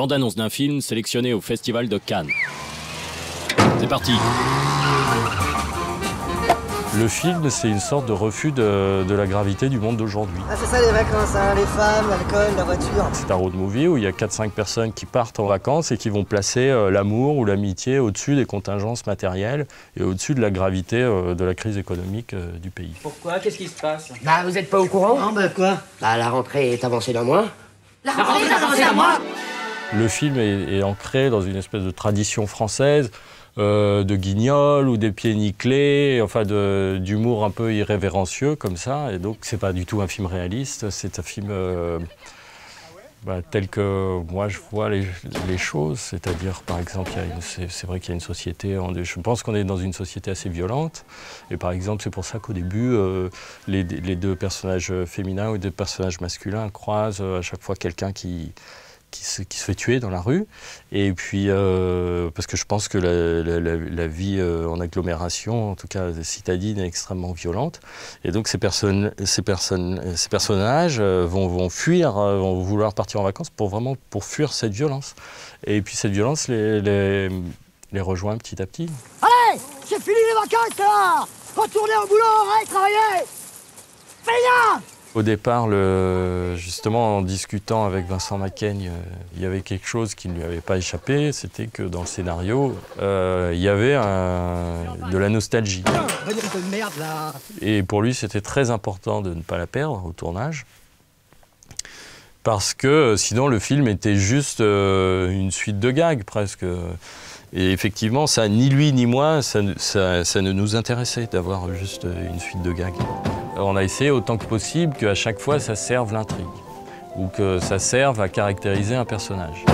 Bande-annonce d'un film sélectionné au Festival de Cannes. C'est parti. Le film, c'est une sorte de refus de la gravité du monde d'aujourd'hui. Ah, c'est ça les vacances, hein, les femmes, l'alcool, la voiture. C'est un road movie où il y a 4-5 personnes qui partent en vacances et qui vont placer l'amour ou l'amitié au-dessus des contingences matérielles et au-dessus de la gravité de la crise économique du pays. Pourquoi? Qu'est-ce qui se passe? Bah, vous êtes pas au courant? Non, bah quoi? Bah, la rentrée est avancée d'un mois. La rentrée est avancée d'un mois. Le film est ancré dans une espèce de tradition française, de guignol ou des pieds nickelés, enfin d'humour un peu irrévérencieux comme ça. Et donc c'est pas du tout un film réaliste, c'est un film tel que moi je vois les choses. C'est-à-dire par exemple, c'est vrai qu'il y a une société, je pense qu'on est dans une société assez violente. Et par exemple c'est pour ça qu'au début les deux personnages féminins ou deux personnages masculins croisent à chaque fois quelqu'un qui se fait tuer dans la rue. Et puis, parce que je pense que la vie en agglomération, en tout cas citadine, est extrêmement violente. Et donc ces personnages vont fuir, vont vouloir partir en vacances pour fuir cette violence. Et puis cette violence les rejoint petit à petit. Allez, j'ai fini les vacances là. Retournez au boulot, allez travailler. Fais-le! Au départ, justement, en discutant avec Vincent Macaigne, il y avait quelque chose qui ne lui avait pas échappé, c'était que dans le scénario, il y avait de la nostalgie. Merde, là. Et pour lui, c'était très important de ne pas la perdre au tournage, parce que sinon le film était juste une suite de gags, presque. Et effectivement, ça, ni lui ni moi, ça ne nous intéressait d'avoir juste une suite de gags. On a essayé autant que possible qu'à chaque fois ça serve l'intrigue ou que ça serve à caractériser un personnage.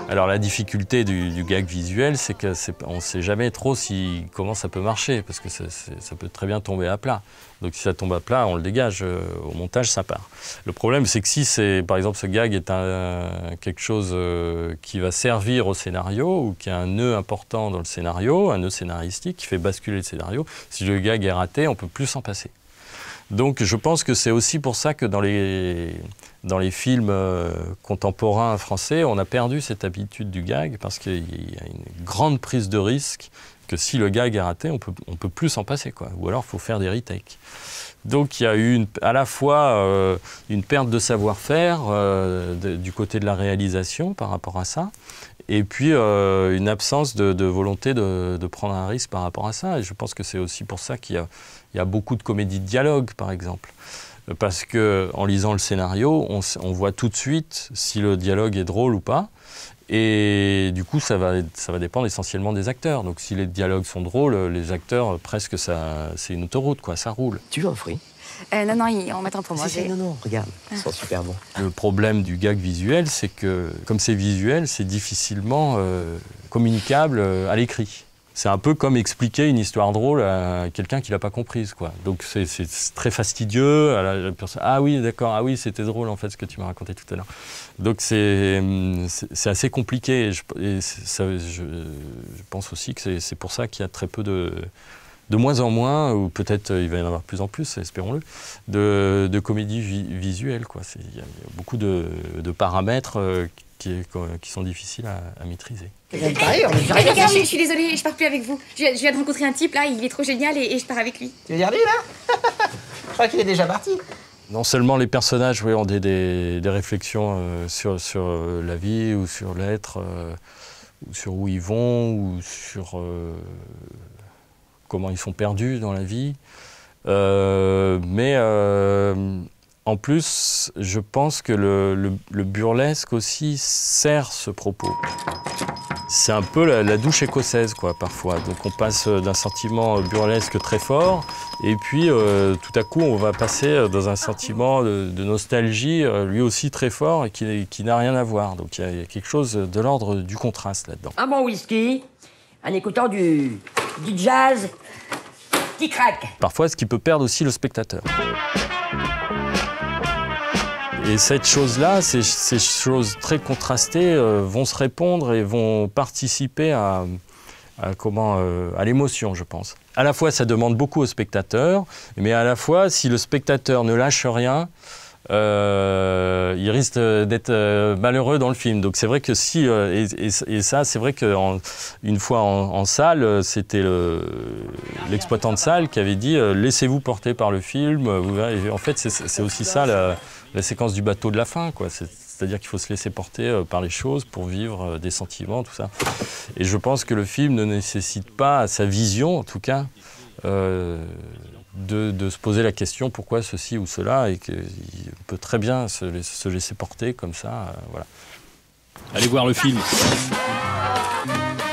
Alors la difficulté du gag visuel, c'est qu'on ne sait jamais trop comment ça peut marcher, parce que ça peut très bien tomber à plat. Donc si ça tombe à plat, on le dégage, au montage ça part. Le problème, c'est que si par exemple ce gag est quelque chose qui va servir au scénario, ou qui a un nœud important dans le scénario, un nœud scénaristique qui fait basculer le scénario, si le gag est raté, on ne peut plus s'en passer. Donc je pense que c'est aussi pour ça que dans les films contemporains français, on a perdu cette habitude du gag, parce qu'il y a une grande prise de risque que si le gag est raté, on peut plus s'en passer, quoi. Ou alors il faut faire des retakes. Donc il y a eu à la fois une perte de savoir-faire du côté de la réalisation par rapport à ça, et puis une absence de volonté de prendre un risque par rapport à ça. Et je pense que c'est aussi pour ça qu'il y a beaucoup de comédies de dialogue, par exemple. Parce qu'en lisant le scénario, on voit tout de suite si le dialogue est drôle ou pas. Et du coup, ça va dépendre essentiellement des acteurs. Donc si les dialogues sont drôles, les acteurs, presque, c'est une autoroute, quoi, ça roule. Tu veux un fruit? Non, on m'attend pour moi. Non, regarde, ils sont super bons. Le problème du gag visuel, c'est que, comme c'est visuel, c'est difficilement communicable à l'écrit. C'est un peu comme expliquer une histoire drôle à quelqu'un qui l'a pas comprise, quoi. Donc c'est très fastidieux. La personne, ah oui, d'accord, ah oui, c'était drôle en fait ce que tu m'as raconté tout à l'heure. Donc c'est assez compliqué. Et je pense aussi que c'est pour ça qu'il y a très peu de moins en moins, ou peut-être il va y en avoir de plus en plus, espérons-le, de comédies visuelles, quoi. Il y a beaucoup de paramètres qui sont difficiles à maîtriser. Les gars, je suis désolée, je pars plus avec vous. Je viens de rencontrer un type là, il est trop génial et je pars avec lui. Tu veux dire lui là? Je crois qu'il est déjà parti. Non seulement les personnages ont des réflexions sur la vie ou sur l'être, ou sur où ils vont, ou sur comment ils sont perdus dans la vie, mais en plus, je pense que le burlesque aussi sert ce propos. C'est un peu la douche écossaise, quoi, parfois. Donc on passe d'un sentiment burlesque très fort, et puis tout à coup on va passer dans un sentiment de nostalgie, lui aussi très fort, et qui n'a rien à voir. Donc il y a quelque chose de l'ordre du contraste là-dedans. Un bon whisky, en écoutant du jazz qui craque. Parfois, ce qui peut perdre aussi le spectateur. Et cette chose-là, ces choses très contrastées vont se répondre et vont participer à l'émotion, je pense. À la fois, ça demande beaucoup au spectateur, mais à la fois, si le spectateur ne lâche rien, il risque d'être malheureux dans le film. Donc c'est vrai que si, et ça c'est vrai qu'une fois en salle, c'était l'exploitant de salle qui avait dit laissez-vous porter par le film. Et en fait c'est aussi ça la séquence du bateau de la fin, quoi. C'est-à-dire qu'il faut se laisser porter par les choses pour vivre des sentiments, tout ça. Et je pense que le film ne nécessite pas, à sa vision en tout cas, de se poser la question pourquoi ceci ou cela, et qu'il peut très bien se laisser porter comme ça, voilà. Allez voir le film.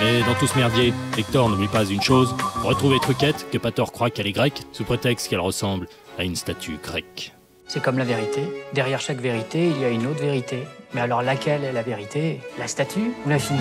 Et dans tout ce merdier, Hector n'oublie pas une chose, retrouver Truquette, que Pator croit qu'elle est grecque, sous prétexte qu'elle ressemble à une statue grecque. C'est comme la vérité. Derrière chaque vérité, il y a une autre vérité. Mais alors laquelle est la vérité? La statue ou la fille?